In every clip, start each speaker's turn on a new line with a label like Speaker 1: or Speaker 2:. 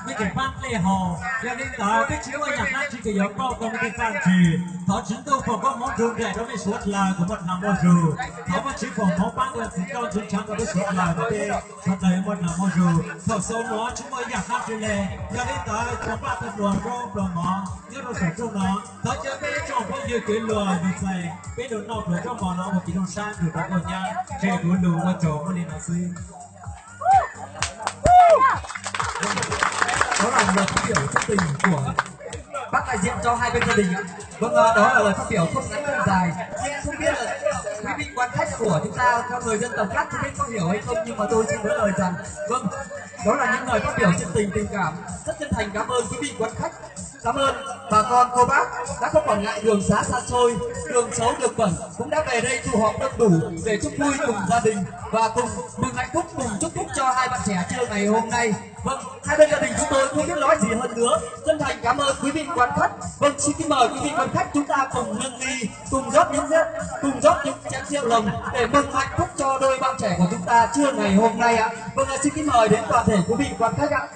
Speaker 1: mấy cái fan lệ hồ cho nên là cái chiếu ở nhà hát chỉ cái giống bao gồm cái fan chỉ họ chính tôi còn có món rượu để nó mới suốt là của một năm món rượu họ có chỉ còn món bán là chỉ cao chính trắng có cái suốt là có cái cho tới một năm món rượu thọ số nó chúng tôi nhà hát chỉ lệ cho nên là trong ba tập đoàn rô đoàn mỏ nhớ nó sẽ trong nó họ chơi cái trong bao nhiêu cái lừa như vậy cái đồ nọ của trong mỏ nó một cái đồ sang được đó rồi nha chơi đồ đồ qua chỗ nó đi nào xí
Speaker 2: đó là lời phát biểu thất tình của bác đại diện cho hai bên gia đình ạ. Vâng, đó là lời phát biểu không ngắn không dài, nhưng không biết là quý vị quan khách của chúng ta theo người dân tộc khác không biết có hiểu hay không, nhưng mà tôi xin nói lời rằng vâng, đó là những lời phát biểu chân tình tình cảm, rất chân thành cảm ơn quý vị quan khách. Cảm ơn bà con cô bác đã không quản ngại đường xá xa xôi, đường xấu đường bẩn cũng đã về đây tụ họp đông đủ để chúc vui cùng gia đình và cùng mừng hạnh phúc, cùng chúc phúc cho hai bạn trẻ trưa ngày hôm nay. Vâng, hai bên gia đình chúng tôi không biết nói gì hơn nữa, chân thành cảm ơn quý vị quan khách. Vâng, xin kính mời quý vị quan khách chúng ta cùng nâng ly, cùng rót những chén rượu lồng để mừng hạnh phúc cho đôi bạn trẻ của chúng ta trưa ngày hôm nay ạ. Vâng, xin kính mời đến toàn thể quý vị quan khách ạ.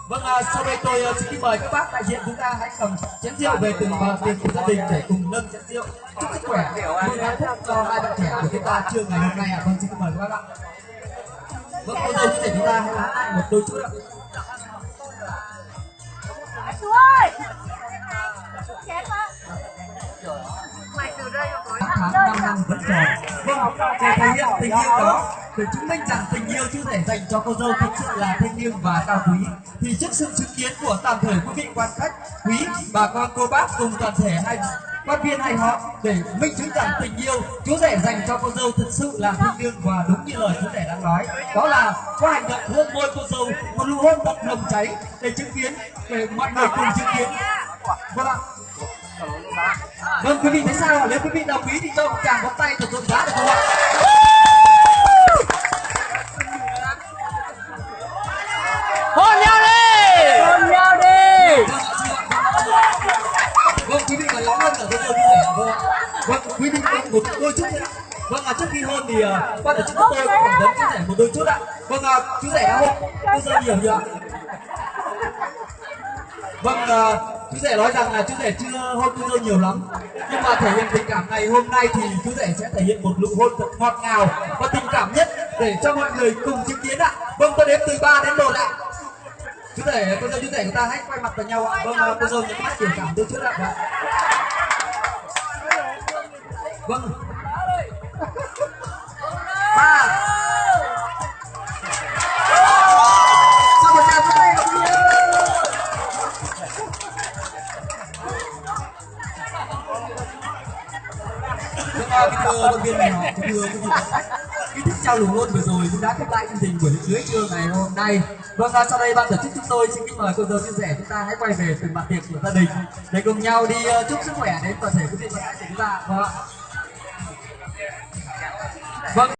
Speaker 2: Vâng, sau đây tôi xin mời các bác đại diện chúng ta hãy cầm chén rượu về từng tiền của gia đình để cùng nâng chén rượu chúc sức khỏe, mừng hạnh phúc cho hai bạn trẻ của chúng ta trưa ngày hôm nay ạ. Vâng, xin mời các bác ạ. Vâng, cô dâu để chúng ta hãy hát lại một đôi chút ạ.
Speaker 3: Chú ơi, chén mà. Mày từ đây rồi.
Speaker 2: Tháng 5 năm vẫn còn. Vâng, để thể hiện tình yêu đó, để chứng minh rằng tình yêu chưa thể dành cho cô dâu thực sự là thiêng liêng và cao quý, thì trước sự chứng kiến của toàn thể quý vị quan khách, quý bà con cô bác cùng toàn thể hai quan viên hai họ để minh chứng rằng tình yêu chú rể dành cho cô dâu thực sự là thiêng liêng và đúng như lời chú rể đang nói, đó là qua hành động hôn môi cô dâu, một nụ hôn thật nồng cháy để chứng kiến, để mọi người cùng chứng kiến. Vâng ạ. Vâng, quý vị thấy sao ạ? Nếu quý vị đồng ý thì cho một tràng vỗ tay thật rộn rã được không ạ?
Speaker 4: Hôn nhau đi! Hôn nhau đi!
Speaker 2: Vâng, quý vị còn lóng hơn ở bây giờ như thế. Vâng ạ. Vâng, quý vị còn một đôi chút nữa. Vâng, trước khi hôn thì ban tổ chức chúng tôi phỏng vấn chú rể một đôi chút ạ. Vâng, chú rể đã hôn cô dâu nhiều chưa ạ? Vâng, chú rể nói rằng là chú rể chưa hôn cô dâu nhiều lắm, nhưng mà thể hiện tình cảm ngày hôm nay thì chú rể sẽ thể hiện một nụ hôn thật ngọt ngào và tình cảm nhất để cho mọi người cùng chứng kiến ạ. Vâng, tôi đếm từ 3 đến 1 ạ. Chú rể, cô dâu chú rể người ta hãy quay mặt vào nhau ạ. Vâng, cô dâu những mắt biểu cảm tôi trước ạ. Vâng. 3. Cho một tràng vỗ tay ạ. Thưa động viên này họ, thưa quý vị, ý thức trao nụ hôn vừa rồi cũng đã khép lại chương trình buổi lễ cưới trưa ngày hôm nay. Vâng, sau đây ban tổ chức chúng tôi xin kính mời cô dâu chú rể chúng ta hãy quay về từng bàn tiệc của gia đình để cùng nhau đi chúc sức khỏe đến toàn thể quý vị và các chị chúng ta. Vâng ạ.